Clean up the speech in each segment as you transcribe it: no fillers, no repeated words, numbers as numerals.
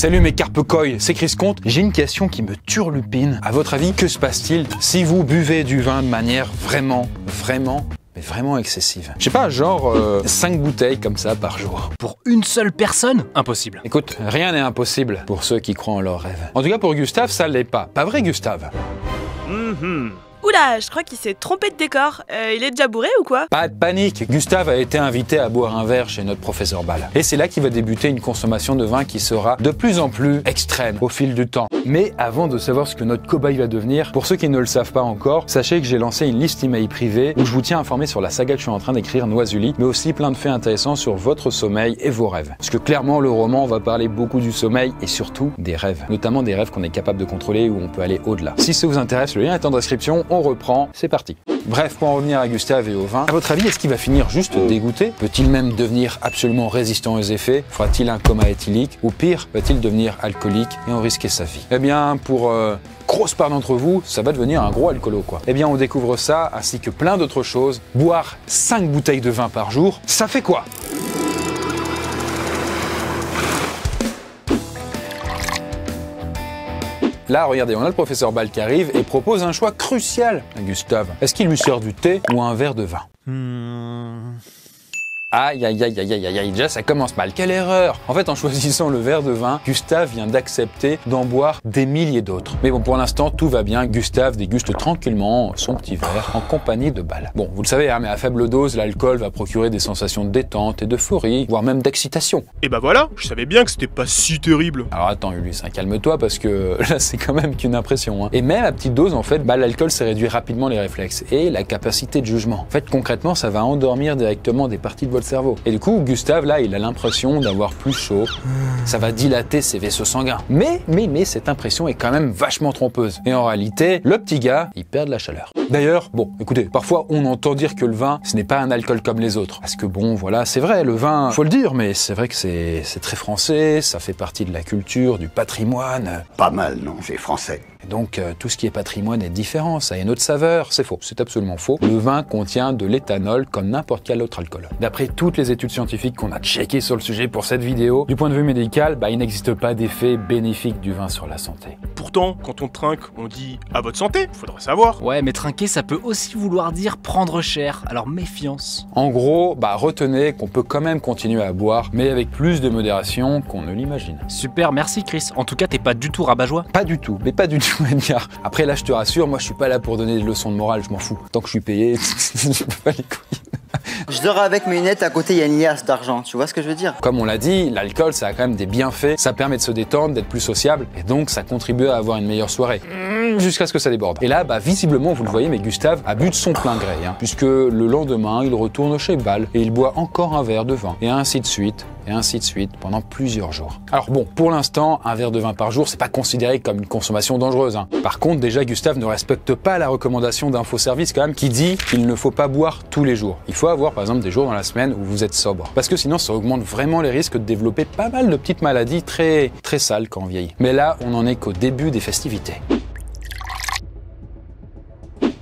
Salut mes carpecoy, c'est Chris Comte. J'ai une question qui me turlupine. À votre avis, que se passe-t-il si vous buvez du vin de manière vraiment excessive? Je sais pas, genre 5 bouteilles comme ça par jour. Pour une seule personne? Impossible. Écoute, rien n'est impossible pour ceux qui croient en leurs rêves. En tout cas pour Gustave, ça l'est pas. Pas vrai Gustave? Oula, je crois qu'il s'est trompé de décor. Il est déjà bourré ou quoi? Pas de panique, Gustave a été invité à boire un verre chez notre professeur Ball. Et c'est là qu'il va débuter une consommation de vin qui sera de plus en plus extrême au fil du temps. Mais avant de savoir ce que notre cobaye va devenir, pour ceux qui ne le savent pas encore, sachez que j'ai lancé une liste email privée où je vous tiens informé sur la saga que je suis en train d'écrire, Noisuli, mais aussi plein de faits intéressants sur votre sommeil et vos rêves. Parce que clairement, le roman va parler beaucoup du sommeil et surtout des rêves. Notamment des rêves qu'on est capable de contrôler ou on peut aller au-delà. Si ça vous intéresse, le lien est en description, on reprend, c'est parti. Bref, pour en revenir à Gustave et au vin, à votre avis, est-ce qu'il va finir juste dégoûté? Peut-il même devenir absolument résistant aux effets? Fera-t-il un coma éthylique? Ou pire, va-t-il devenir alcoolique et en risquer sa vie? Eh bien, pour grosse part d'entre vous, ça va devenir un gros alcoolo, quoi. Eh bien, on découvre ça, ainsi que plein d'autres choses. Boire 5 bouteilles de vin par jour, ça fait quoi? Là, regardez, on a le professeur Ball qui arrive et propose un choix crucial à Gustave. Est-ce qu'il lui sert du thé ou un verre de vin? Aïe, aïe, aïe, aïe, aïe, aïe, aïe, déjà ça commence mal. Quelle erreur! En fait, en choisissant le verre de vin, Gustave vient d'accepter d'en boire des milliers d'autres. Mais bon, pour l'instant, tout va bien. Gustave déguste tranquillement son petit verre en compagnie de Ball. Bon, vous le savez, hein, mais à faible dose, l'alcool va procurer des sensations de détente et d'euphorie, voire même d'excitation. Et bah voilà, je savais bien que c'était pas si terrible. Alors attends, Ulysse, hein, calme-toi parce que là, c'est quand même qu'une impression. Hein. Et même à petite dose, en fait, bah, l'alcool, ça réduit rapidement les réflexes et la capacité de jugement. En fait, concrètement, ça va endormir directement des parties de votre cerveau. Et du coup, Gustave, là, il a l'impression d'avoir plus chaud. Ça va dilater ses vaisseaux sanguins. Mais cette impression est quand même vachement trompeuse. Et en réalité, le petit gars, il perd de la chaleur. D'ailleurs, bon, écoutez, parfois, on entend dire que le vin, ce n'est pas un alcool comme les autres. Parce que bon, voilà, c'est vrai, le vin, faut le dire, mais c'est vrai que c'est très français, ça fait partie de la culture, du patrimoine. Pas mal, non, c'est français. Et donc, tout ce qui est patrimoine est différent, ça a une autre saveur. C'est faux, c'est absolument faux. Le vin contient de l'éthanol comme n'importe quel autre alcool. D'après toutes les études scientifiques qu'on a checkées sur le sujet pour cette vidéo, du point de vue médical, bah, il n'existe pas d'effet bénéfique du vin sur la santé. Pourtant, quand on trinque, on dit « à votre santé », faudrait savoir. Ouais, mais trinquer, ça peut aussi vouloir dire prendre cher, alors méfiance. En gros, bah, retenez qu'on peut quand même continuer à boire, mais avec plus de modération qu'on ne l'imagine. Super, merci Chris. En tout cas, t'es pas du tout rabat-joie. Pas du tout, mais pas du tout, Edgar. Après, là, je te rassure, moi, je suis pas là pour donner des leçons de morale, je m'en fous. Tant que je suis payé, je peux pas les couilles. Je dors avec mes lunettes, à côté il y a une liasse d'argent, tu vois ce que je veux dire? Comme on l'a dit, l'alcool ça a quand même des bienfaits, ça permet de se détendre, d'être plus sociable, et donc ça contribue à avoir une meilleure soirée. Jusqu'à ce que ça déborde. Et là, bah visiblement, vous le voyez, mais Gustave a bu de son plein gré, hein, puisque le lendemain, il retourne chez Ball et il boit encore un verre de vin, et ainsi de suite, pendant plusieurs jours. Alors bon, pour l'instant, un verre de vin par jour, c'est pas considéré comme une consommation dangereuse. Hein. Par contre, déjà, Gustave ne respecte pas la recommandation d'Infoservice quand même, qui dit qu'il ne faut pas boire tous les jours. Il faut avoir, par exemple, des jours dans la semaine où vous êtes sobre. Parce que sinon, ça augmente vraiment les risques de développer pas mal de petites maladies très sales quand on vieillit. Mais là, on n'en est qu'au début des festivités.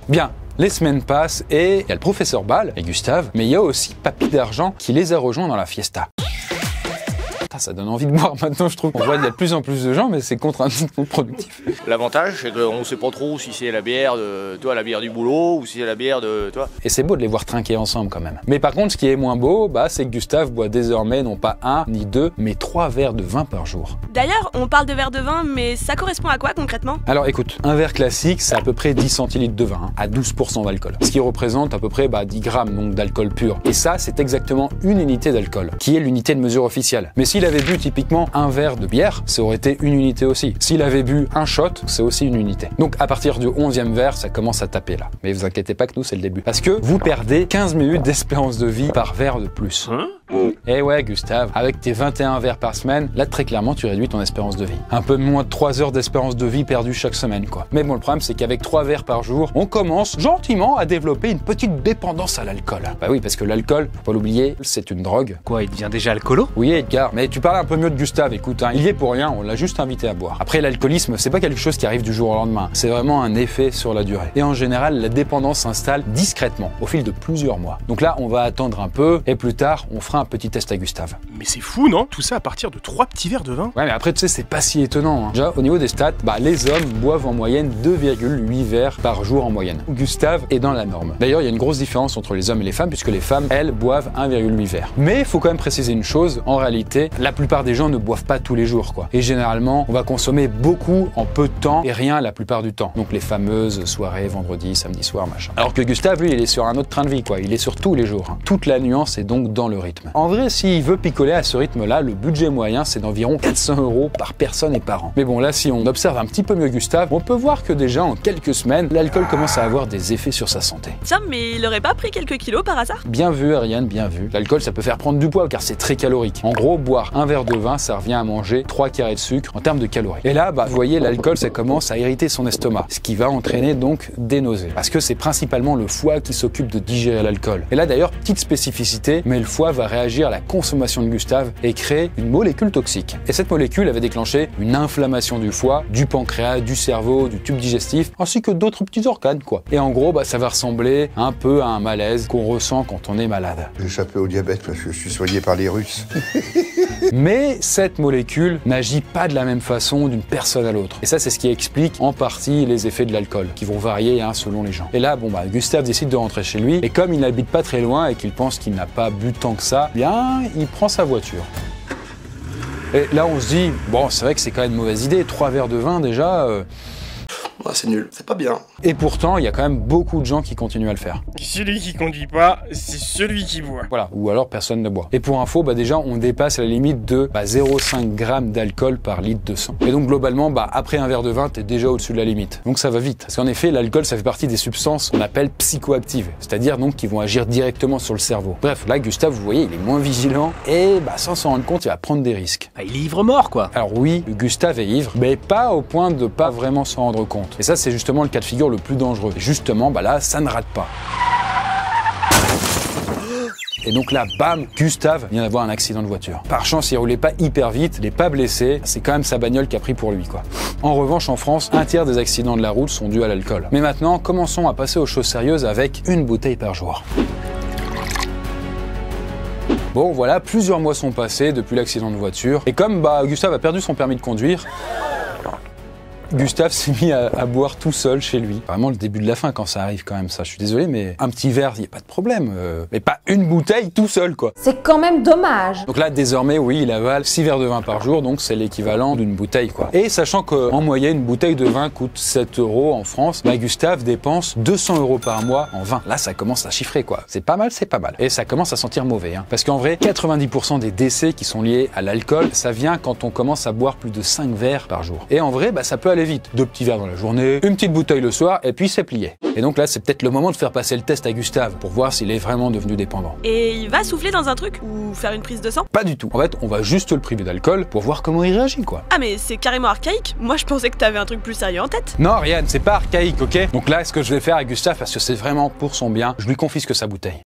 Bien. Les semaines passent et il y a le professeur Ball et Gustave, mais il y a aussi Papy d'Argent qui les a rejoints dans la fiesta. Ça donne envie de boire maintenant, je trouve. On voit qu'il y a de plus en plus de gens, mais c'est contre-productif. L'avantage, c'est qu'on ne sait pas trop si c'est la bière de, toi, la bière du boulot ou si c'est la bière de, toi. Et c'est beau de les voir trinquer ensemble quand même. Mais par contre, ce qui est moins beau, bah, c'est que Gustave boit désormais non pas 1 ni 2, mais 3 verres de vin par jour. D'ailleurs, on parle de verre de vin, mais ça correspond à quoi concrètement? Alors écoute, un verre classique, c'est à peu près 10 centilitres de vin, hein, à 12% d'alcool. Ce qui représente à peu près 10 grammes donc d'alcool pur. Et ça, c'est exactement une unité d'alcool, qui est l'unité de mesure officielle. Mais s'il avait bu typiquement un verre de bière, ça aurait été une unité aussi. S'il avait bu un shot, c'est aussi une unité. Donc à partir du 11e verre, ça commence à taper là. Mais vous inquiétez pas que nous, c'est le début. Parce que vous perdez 15 minutes d'espérance de vie par verre de plus. Eh ouais, Gustave, avec tes 21 verres par semaine, là très clairement, tu réduis ton espérance de vie. Un peu moins de 3 heures d'espérance de vie perdue chaque semaine, quoi. Mais bon, le problème, c'est qu'avec 3 verres par jour, on commence gentiment à développer une petite dépendance à l'alcool. Bah oui, parce que l'alcool, faut pas l'oublier, c'est une drogue. Quoi, il devient déjà alcoolo? Oui, Edgar, mais tu parlais un peu mieux de Gustave, écoute, hein, il y est pour rien, on l'a juste invité à boire. Après, l'alcoolisme, c'est pas quelque chose qui arrive du jour au lendemain, c'est vraiment un effet sur la durée. Et en général, la dépendance s'installe discrètement, au fil de plusieurs mois. Donc là, on va attendre un peu, et plus tard, on fera un petit test à Gustave. Mais c'est fou, non? Tout ça à partir de 3 petits verres de vin? Ouais, mais après, tu sais, c'est pas si étonnant, hein. Déjà, au niveau des stats, les hommes boivent en moyenne 2,8 verres par jour en moyenne. Gustave est dans la norme. D'ailleurs, il y a une grosse différence entre les hommes et les femmes, puisque les femmes, elles, boivent 1,8 verres. Mais il faut quand même préciser une chose, en réalité, la plupart des gens ne boivent pas tous les jours, quoi. Et généralement, on va consommer beaucoup en peu de temps et rien la plupart du temps. Donc les fameuses soirées, vendredi, samedi soir, machin. Alors que Gustave, lui, il est sur un autre train de vie, quoi. Il est sur tous les jours, hein. Toute la nuance est donc dans le rythme. En vrai, s'il veut picoler à ce rythme-là, le budget moyen, c'est d'environ 400 € par personne et par an. Mais bon, là, si on observe un petit peu mieux Gustave, on peut voir que déjà, en quelques semaines, l'alcool commence à avoir des effets sur sa santé. Tiens, mais il aurait pas pris quelques kilos par hasard? Bien vu, Ariane, bien vu. L'alcool, ça peut faire prendre du poids, car c'est très calorique. En gros, boire un verre de vin, ça revient à manger 3 carrés de sucre en termes de calories. Et là, vous voyez, l'alcool, ça commence à irriter son estomac, ce qui va entraîner donc des nausées. Parce que c'est principalement le foie qui s'occupe de digérer l'alcool. Et là, d'ailleurs, petite spécificité, mais le foie va réagir à la consommation de Gustave et créer une molécule toxique. Et cette molécule avait déclenché une inflammation du foie, du pancréas, du cerveau, du tube digestif, ainsi que d'autres petits organes, quoi. Et en gros, ça va ressembler un peu à un malaise qu'on ressent quand on est malade. J'ai échappé au diabète parce que je suis soigné par les Russes. Mais cette molécule n'agit pas de la même façon d'une personne à l'autre. Et ça, c'est ce qui explique en partie les effets de l'alcool, qui vont varier selon les gens. Et là, Gustave décide de rentrer chez lui, et comme il n'habite pas très loin et qu'il pense qu'il n'a pas bu tant que ça, il prend sa voiture. Et là, on se dit, c'est vrai que c'est quand même une mauvaise idée, 3 verres de vin déjà... c'est nul, c'est pas bien. Et pourtant, il y a quand même beaucoup de gens qui continuent à le faire. Celui qui conduit pas, c'est celui qui boit. Voilà, ou alors personne ne boit. Et pour info, déjà, on dépasse la limite de 0,5 g d'alcool par litre de sang. Et donc globalement, après un verre de vin, t'es déjà au-dessus de la limite. Donc ça va vite. Parce qu'en effet, l'alcool, ça fait partie des substances qu'on appelle psychoactives, c'est-à-dire donc qui vont agir directement sur le cerveau. Bref, là, Gustave, vous voyez, il est moins vigilant et sans s'en rendre compte, il va prendre des risques. Il est ivre-mort, quoi. Alors oui, Gustave est ivre, mais pas au point de pas vraiment s'en rendre compte. Et ça, c'est justement le cas de figure le plus dangereux. Et justement, là, ça ne rate pas. Et donc là, bam, Gustave vient d'avoir un accident de voiture. Par chance, il roulait pas hyper vite, il n'est pas blessé, c'est quand même sa bagnole qui a pris pour lui, quoi. En revanche, en France, 1/3 des accidents de la route sont dus à l'alcool. Mais maintenant, commençons à passer aux choses sérieuses avec une bouteille par jour. Bon, voilà, plusieurs mois sont passés depuis l'accident de voiture. Et comme Gustave a perdu son permis de conduire, Gustave s'est mis à boire tout seul chez lui. Vraiment le début de la fin quand ça arrive quand même ça. Je suis désolé mais un petit verre, il n'y a pas de problème. Mais pas une bouteille tout seul quoi. C'est quand même dommage. Donc là désormais oui il avale 6 verres de vin par jour donc c'est l'équivalent d'une bouteille quoi. Et sachant qu'en moyenne une bouteille de vin coûte 7 € en France, Gustave dépense 200 € par mois en vin. Là ça commence à chiffrer quoi. C'est pas mal. Et ça commence à sentir mauvais. Parce qu'en vrai 90% des décès qui sont liés à l'alcool ça vient quand on commence à boire plus de 5 verres par jour. Et en vrai ça peut aller vite. 2 petits verres dans la journée, une petite bouteille le soir, et puis c'est plié. Et donc là, c'est peut-être le moment de faire passer le test à Gustave pour voir s'il est vraiment devenu dépendant. Et il va souffler dans un truc ou faire une prise de sang? Pas du tout. En fait, on va juste le priver d'alcool pour voir comment il réagit, quoi. Ah mais c'est carrément archaïque. Moi, je pensais que t'avais un truc plus sérieux en tête. Non, Ariane, c'est pas archaïque, ok? Donc là, ce que je vais faire à Gustave, parce que c'est vraiment pour son bien, je lui confisque sa bouteille.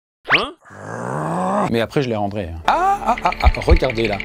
Mais après, je les rendrai. Regardez là.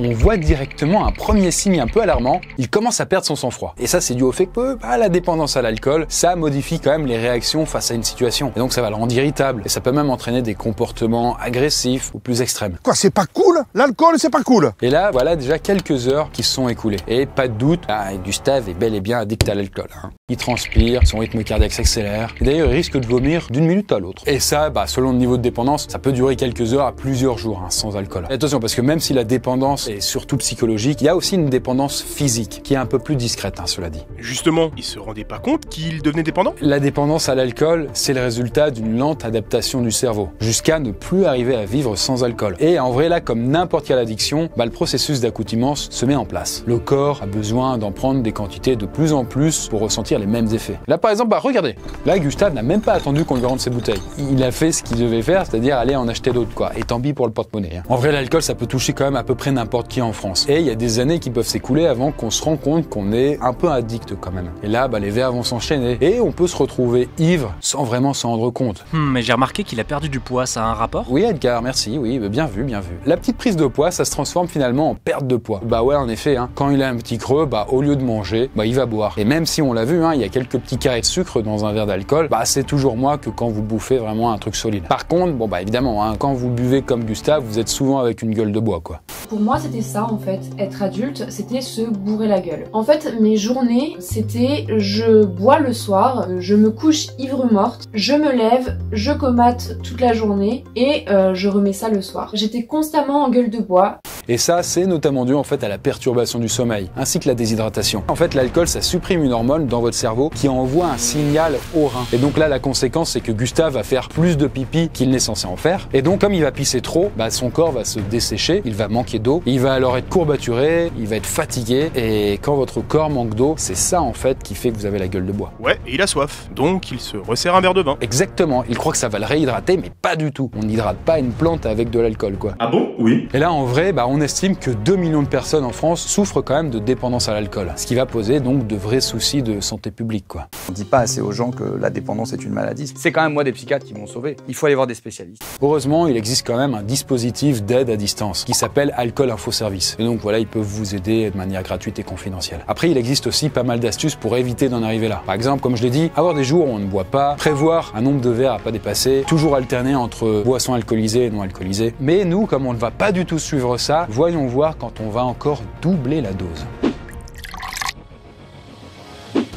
On voit directement un premier signe un peu alarmant, il commence à perdre son sang-froid. Et ça, c'est dû au fait que la dépendance à l'alcool, ça modifie quand même les réactions face à une situation. Et donc ça va le rendre irritable. Et ça peut même entraîner des comportements agressifs ou plus extrêmes. Quoi, c'est pas cool? L'alcool, c'est pas cool? Et là, voilà déjà quelques heures qui se sont écoulées. Et pas de doute, Gustave est bel et bien addict à l'alcool. Il transpire, son rythme cardiaque s'accélère. Et d'ailleurs, il risque de vomir d'une minute à l'autre. Et ça, selon le niveau de dépendance, ça peut durer quelques heures à plusieurs jours sans alcool. Et attention, parce que même si la dépendance est surtout psychologique, il y a aussi une dépendance physique qui est un peu plus discrète, cela dit. Justement, il se rendait pas compte qu'il devenait dépendant? La dépendance à l'alcool, c'est le résultat d'une lente adaptation du cerveau, jusqu'à ne plus arriver à vivre sans alcool. Et en vrai, là, comme n'importe quelle addiction, le processus d'accoutumance se met en place. Le corps a besoin d'en prendre des quantités de plus en plus pour ressentir les mêmes effets. Là par exemple, regardez, là Gustave n'a même pas attendu qu'on lui rende ses bouteilles. Il a fait ce qu'il devait faire, c'est-à-dire aller en acheter d'autres quoi. Et tant pis pour le porte-monnaie. Hein. En vrai, l'alcool ça peut toucher quand même à peu près n'importe qui en France. Et il y a des années qui peuvent s'écouler avant qu'on se rende compte qu'on est un peu addict quand même. Et là, les verres vont s'enchaîner et on peut se retrouver ivre sans vraiment s'en rendre compte. Mais j'ai remarqué qu'il a perdu du poids, ça a un rapport? Oui Edgar, merci, oui, bien vu, bien vu. La petite prise de poids, ça se transforme finalement en perte de poids. Bah ouais, en effet, hein, quand il a un petit creux, au lieu de manger, il va boire. Et même si on l'a vu, hein, il y a quelques petits carrés de sucre dans un verre d'alcool, c'est toujours moins que quand vous bouffez vraiment un truc solide. Par contre, évidemment, hein, quand vous buvez comme Gustave, vous êtes souvent avec une gueule de bois, quoi. Pour moi, c'était ça en fait. Être adulte, c'était se bourrer la gueule. En fait, mes journées, c'était je bois le soir, je me couche ivre morte, je me lève, je comate toute la journée et je remets ça le soir. J'étais constamment en gueule de bois. Et ça, c'est notamment dû en fait à la perturbation du sommeil, ainsi que la déshydratation. En fait, l'alcool, ça supprime une hormone dans votre cerveau qui envoie un signal au rein. Et donc là, la conséquence, c'est que Gustave va faire plus de pipi qu'il n'est censé en faire. Et donc, comme il va pisser trop, son corps va se dessécher, il va manquer d'eau, il va alors être courbaturé, il va être fatigué. Et quand votre corps manque d'eau, c'est ça en fait qui fait que vous avez la gueule de bois. Ouais, et il a soif, donc il se resserre un verre de vin. Exactement, il croit que ça va le réhydrater, mais pas du tout. On n'hydrate pas une plante avec de l'alcool, quoi. Ah bon? Oui. Et là, en vrai, on estime que 2 millions de personnes en France souffrent quand même de dépendance à l'alcool, ce qui va poser donc de vrais soucis de santé publique, quoi. On dit pas assez aux gens que la dépendance est une maladie. C'est quand même moi des psychiatres qui m'ont sauvé. Il faut aller voir des spécialistes. Heureusement, il existe quand même un dispositif d'aide à distance qui s'appelle Alcool Info Service. Et donc voilà, ils peuvent vous aider de manière gratuite et confidentielle. Après, il existe aussi pas mal d'astuces pour éviter d'en arriver là. Par exemple, comme je l'ai dit, avoir des jours où on ne boit pas, prévoir un nombre de verres à pas dépasser, toujours alterner entre boissons alcoolisées et non alcoolisées. Mais nous, comme on ne va pas du tout suivre ça, voyons voir quand on va encore doubler la dose.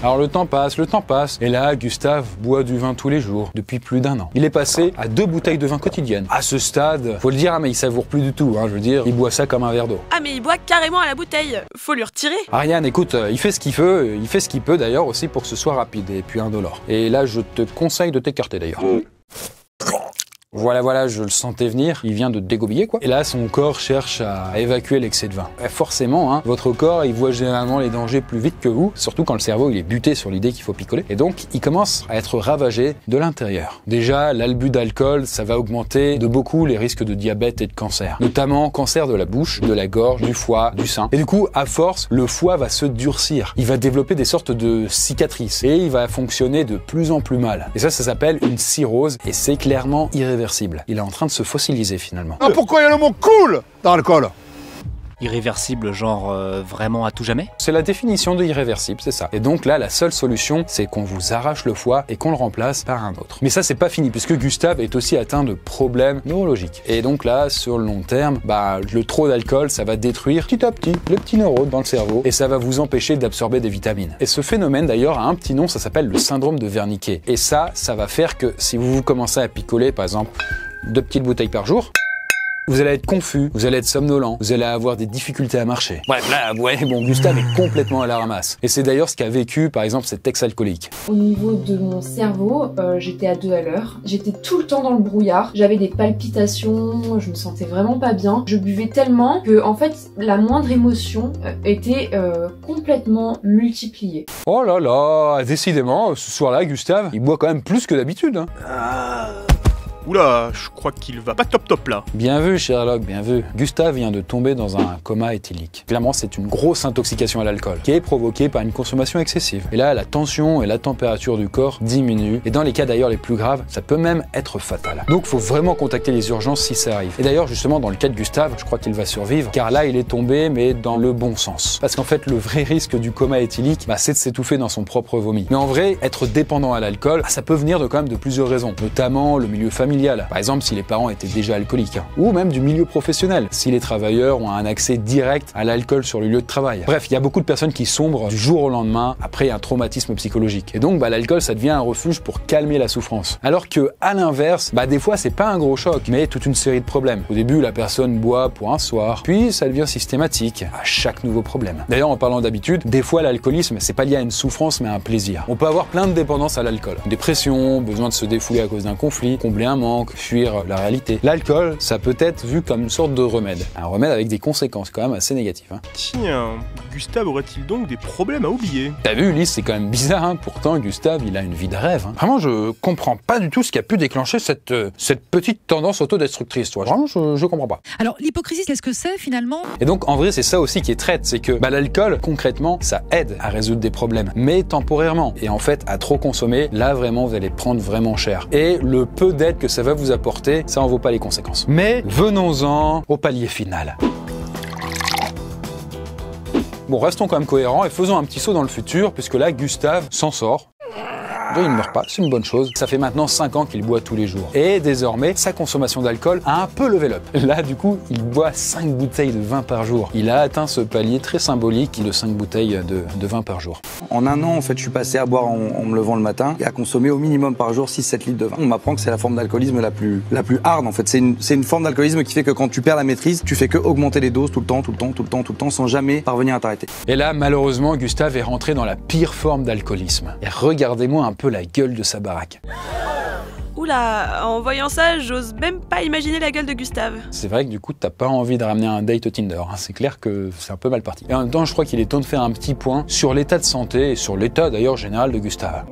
Alors le temps passe, et là, Gustave boit du vin tous les jours, depuis plus d'1 an. Il est passé à 2 bouteilles de vin quotidiennes. À ce stade, faut le dire, mais il savoure plus du tout, hein, je veux dire, il boit ça comme un verre d'eau. Ah mais il boit carrément à la bouteille, faut lui retirer. Ariane, écoute, il fait ce qu'il peut d'ailleurs aussi pour que ce soit rapide, et puis indolore. Et là, je te conseille de t'écarter d'ailleurs. Voilà, je le sentais venir, il vient de dégobiller quoi. Et là, son corps cherche à évacuer l'excès de vin. Et forcément, hein, votre corps, il voit généralement les dangers plus vite que vous, surtout quand le cerveau, il est buté sur l'idée qu'il faut picoler. Et donc, il commence à être ravagé de l'intérieur. Déjà, l'abus d'alcool, ça va augmenter de beaucoup les risques de diabète et de cancer. Notamment cancer de la bouche, de la gorge, du foie, du sein. Et du coup, à force, le foie va se durcir. Il va développer des sortes de cicatrices et il va fonctionner de plus en plus mal. Et ça s'appelle une cirrhose et c'est clairement irréversible. Il est en train de se fossiliser finalement. Ah, pourquoi il y a le mot cool dans l'alcool? Irréversible, genre vraiment à tout jamais? C'est la définition de irréversible, c'est ça. Et donc là, la seule solution, c'est qu'on vous arrache le foie et qu'on le remplace par un autre. Mais ça, c'est pas fini, puisque Gustave est aussi atteint de problèmes neurologiques. Et donc là, sur le long terme, le trop d'alcool, ça va détruire petit à petit le petit neurone dans le cerveau et ça va vous empêcher d'absorber des vitamines. Et ce phénomène, d'ailleurs, a un petit nom, ça s'appelle le syndrome de Wernicke. Et ça va faire que si vous commencez à picoler, par exemple, 2 petites bouteilles par jour, vous allez être confus, vous allez être somnolent, vous allez avoir des difficultés à marcher. Bref, là, Gustave est complètement à la ramasse. Et c'est d'ailleurs ce qu'a vécu, par exemple, cet ex-alcoolique. Au niveau de mon cerveau, j'étais à 2 à l'heure. J'étais tout le temps dans le brouillard. J'avais des palpitations, je me sentais vraiment pas bien. Je buvais tellement que, en fait, la moindre émotion était complètement multipliée. Oh là là, décidément, ce soir-là, Gustave, il boit quand même plus que d'habitude. Hein. Oula, je crois qu'il va pas top là. Bien vu Sherlock, bien vu. Gustave vient de tomber dans un coma éthylique. Clairement, c'est une grosse intoxication à l'alcool qui est provoquée par une consommation excessive. Et là, la tension et la température du corps diminuent. Et dans les cas d'ailleurs les plus graves, ça peut même être fatal. Donc, faut vraiment contacter les urgences si ça arrive. Et d'ailleurs, justement, dans le cas de Gustave, je crois qu'il va survivre, car là, il est tombé, mais dans le bon sens. Parce qu'en fait, le vrai risque du coma éthylique, c'est de s'étouffer dans son propre vomi. Mais en vrai, être dépendant à l'alcool, ça peut venir quand même de plusieurs raisons, notamment le milieu familial. Par exemple, si les parents étaient déjà alcooliques, ou même du milieu professionnel, si les travailleurs ont un accès direct à l'alcool sur le lieu de travail. Bref, il y a beaucoup de personnes qui sombrent du jour au lendemain après un traumatisme psychologique. Et donc, l'alcool, ça devient un refuge pour calmer la souffrance. Alors que, à l'inverse, des fois, c'est pas un gros choc, mais toute une série de problèmes. Au début, la personne boit pour un soir, puis ça devient systématique à chaque nouveau problème. D'ailleurs, en parlant d'habitude, des fois, l'alcoolisme, c'est pas lié à une souffrance, mais à un plaisir. On peut avoir plein de dépendances à l'alcool. Dépression, besoin de se défouler à cause d'un conflit, combler un manque, fuir la réalité. L'alcool, ça peut être vu comme une sorte de remède. Un remède avec des conséquences quand même assez négatives. Hein. Tiens, Gustave aurait-il donc des problèmes à oublier? T'as vu, Ulysse, c'est quand même bizarre, hein. Pourtant Gustave, il a une vie de rêve. Hein. Vraiment, je comprends pas du tout ce qui a pu déclencher cette petite tendance autodestructrice, toi. Vraiment, je comprends pas. Alors, l'hypocrisie, qu'est-ce que c'est finalement? Et donc, en vrai, c'est ça aussi qui est traite, c'est que l'alcool, concrètement, ça aide à résoudre des problèmes, mais temporairement. Et en fait, à trop consommer, là, vraiment, vous allez prendre vraiment cher. Et le peu d'aide que ça va vous apporter, ça en vaut pas les conséquences. Mais venons-en au palier final. Bon, restons quand même cohérents et faisons un petit saut dans le futur, puisque là, Gustave s'en sort. Il ne meurt pas, c'est une bonne chose. Ça fait maintenant 5 ans qu'il boit tous les jours. Et désormais, sa consommation d'alcool a un peu level up. Là, du coup, il boit 5 bouteilles de vin par jour. Il a atteint ce palier très symbolique de 5 bouteilles de vin par jour. En un an, en fait, je suis passé à boire en me levant le matin et à consommer au minimum par jour 6-7 litres de vin. On m'apprend que c'est la forme d'alcoolisme la plus hard, en fait. C'est une forme d'alcoolisme qui fait que quand tu perds la maîtrise, tu fais que augmenter les doses tout le temps, sans jamais parvenir à t'arrêter. Et là, malheureusement, Gustave est rentré dans la pire forme d'alcoolisme. Et regardez-moi un peu la gueule de sa baraque. Oula, en voyant ça, j'ose même pas imaginer la gueule de Gustave. C'est vrai que du coup, t'as pas envie de ramener un date au Tinder. Hein. C'est clair que c'est un peu mal parti. Et en même temps, je crois qu'il est temps de faire un petit point sur l'état de santé et sur l'état d'ailleurs général de Gustave.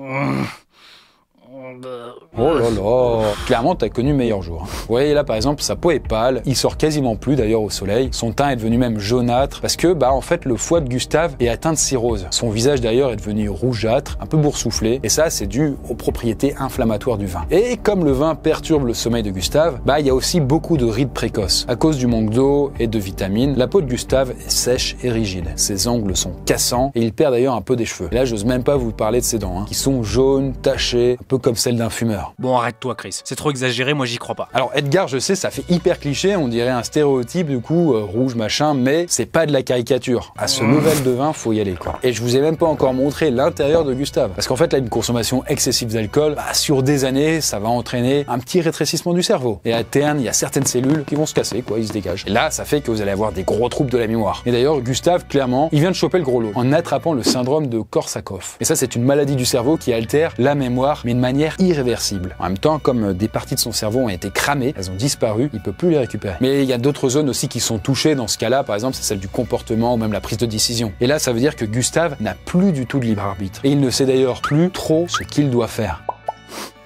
Oh là là, clairement t'as connu meilleur jour. Vous voyez là par exemple sa peau est pâle, il sort quasiment plus d'ailleurs au soleil, son teint est devenu même jaunâtre parce que en fait le foie de Gustave est atteint de cirrhose. Son visage d'ailleurs est devenu rougeâtre, un peu boursouflé et ça c'est dû aux propriétés inflammatoires du vin. Et comme le vin perturbe le sommeil de Gustave, il y a aussi beaucoup de rides précoces. À cause du manque d'eau et de vitamines, la peau de Gustave est sèche et rigide. Ses ongles sont cassants et il perd d'ailleurs un peu des cheveux. Et là j'ose même pas vous parler de ses dents, qui sont jaunes, tachées, un peu comme celles d'un fumeur. Bon, arrête-toi, Chris. C'est trop exagéré, moi j'y crois pas. Alors, Edgar, je sais, ça fait hyper cliché, on dirait un stéréotype, du coup, rouge, machin, mais c'est pas de la caricature. À ce level de vin, faut y aller, quoi. Et je vous ai même pas encore montré l'intérieur de Gustave. Parce qu'en fait, là, une consommation excessive d'alcool, sur des années, ça va entraîner un petit rétrécissement du cerveau. Et à terme, il y a certaines cellules qui vont se casser, quoi, ils se dégagent. Et là, ça fait que vous allez avoir des gros troubles de la mémoire. Et d'ailleurs, Gustave, clairement, il vient de choper le gros lot en attrapant le syndrome de Korsakoff. Et ça, c'est une maladie du cerveau qui altère la mémoire, mais de manière irréversible. En même temps, comme des parties de son cerveau ont été cramées, elles ont disparu, il peut plus les récupérer. Mais il y a d'autres zones aussi qui sont touchées dans ce cas-là, par exemple, c'est celle du comportement ou même la prise de décision. Et là, ça veut dire que Gustave n'a plus du tout de libre arbitre. Et il ne sait d'ailleurs plus trop ce qu'il doit faire.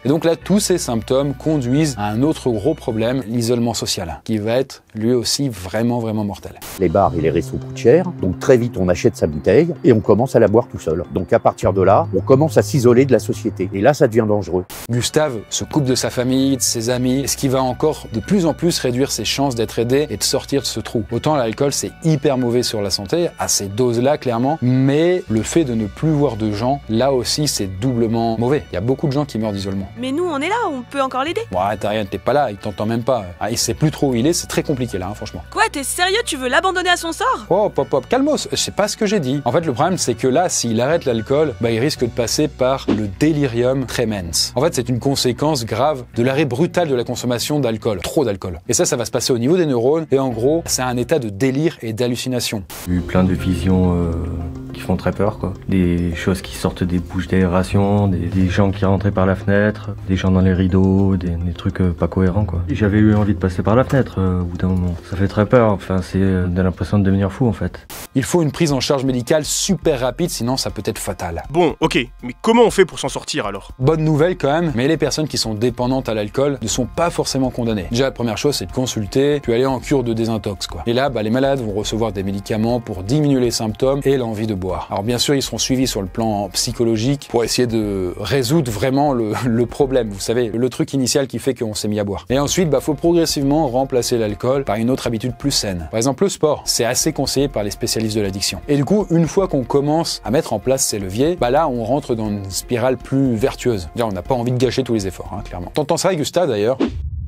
Et donc là, tous ces symptômes conduisent à un autre gros problème, l'isolement social, qui va être lui aussi vraiment mortel. Les bars et les restos coûtent cher, donc très vite on achète sa bouteille et on commence à la boire tout seul. Donc à partir de là, on commence à s'isoler de la société. Et là, ça devient dangereux. Gustave se coupe de sa famille, de ses amis, ce qui va encore de plus en plus réduire ses chances d'être aidé et de sortir de ce trou. Autant l'alcool, c'est hyper mauvais sur la santé, à ces doses-là clairement, mais le fait de ne plus voir de gens, là aussi, c'est doublement mauvais. Il y a beaucoup de gens qui meurent d'isolement. Mais nous, on est là, on peut encore l'aider. Ouais, t'as rien, t'es pas là, il t'entend même pas. Il sait plus trop où il est, c'est très compliqué là, franchement. Quoi, t'es sérieux, tu veux l'abandonner à son sort? Oh, pop, calmos, c'est pas ce que j'ai dit. En fait, le problème, c'est que là, s'il arrête l'alcool, il risque de passer par le delirium tremens. En fait, c'est une conséquence grave de l'arrêt brutal de la consommation d'alcool, trop d'alcool. Et ça va se passer au niveau des neurones, et en gros, c'est un état de délire et d'hallucination. J'ai eu plein de visions qui font très peur, quoi. Des choses qui sortent des bouches d'aération, des gens qui rentraient par la fenêtre, des gens dans les rideaux, des trucs pas cohérents, quoi. J'avais eu envie de passer par la fenêtre au bout d'un moment. Ça fait très peur, enfin c'est de l'impression de devenir fou en fait. Il faut une prise en charge médicale super rapide, sinon ça peut être fatal. Bon, ok, mais comment on fait pour s'en sortir alors? Bonne nouvelle quand même, mais les personnes qui sont dépendantes à l'alcool ne sont pas forcément condamnées. Déjà la première chose c'est de consulter, puis aller en cure de désintox, quoi. Et là, les malades vont recevoir des médicaments pour diminuer les symptômes et l'envie de boire. Alors bien sûr, ils seront suivis sur le plan psychologique pour essayer de résoudre vraiment le problème, vous savez, le truc initial qui fait qu'on s'est mis à boire. Et ensuite, faut progressivement remplacer l'alcool par une autre habitude plus saine. Par exemple, le sport, c'est assez conseillé par les spécialistes de l'addiction. Et du coup, une fois qu'on commence à mettre en place ces leviers, là, on rentre dans une spirale plus vertueuse. On n'a pas envie de gâcher tous les efforts, clairement. T'entends ça, Gustave, d'ailleurs?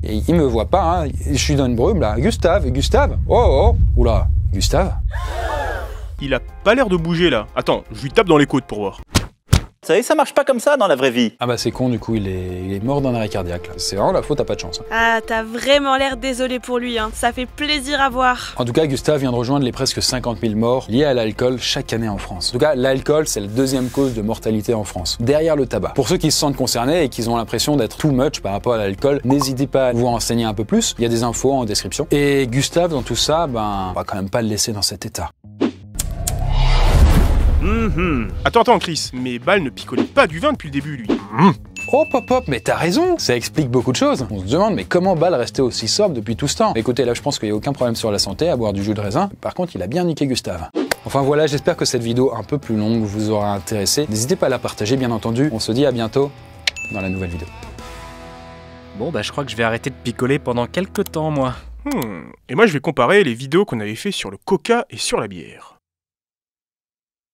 Et il me voit pas, je suis dans une brume, là. Gustave, oh, oula, Gustave? Il a pas l'air de bouger, là. Attends, je lui tape dans les côtes pour voir. savez, ça marche pas comme ça dans la vraie vie. Ah bah c'est con, du coup, il est mort d'un arrêt cardiaque. C'est vraiment la faute, t'as pas de chance. Ah, t'as vraiment l'air désolé pour lui, hein. Ça fait plaisir à voir. En tout cas, Gustave vient de rejoindre les presque 50 000 morts liés à l'alcool chaque année en France. En tout cas, l'alcool, c'est la deuxième cause de mortalité en France, derrière le tabac. Pour ceux qui se sentent concernés et qui ont l'impression d'être too much par rapport à l'alcool, n'hésitez pas à vous renseigner un peu plus. Il y a des infos en description. Et Gustave, dans tout ça, on va quand même pas le laisser dans cet état. Attends, Chris, mais Bal ne picolait pas du vin depuis le début, lui. Oh pop, mais t'as raison, ça explique beaucoup de choses. On se demande, mais comment Bal restait aussi sobre depuis tout ce temps? Écoutez, là je pense qu'il n'y a aucun problème sur la santé à boire du jus de raisin. Par contre, il a bien niqué Gustave. Enfin voilà, j'espère que cette vidéo un peu plus longue vous aura intéressé. N'hésitez pas à la partager, bien entendu. On se dit à bientôt dans la nouvelle vidéo. Bon bah je crois que je vais arrêter de picoler pendant quelques temps moi. Et moi je vais comparer les vidéos qu'on avait fait sur le coca et sur la bière.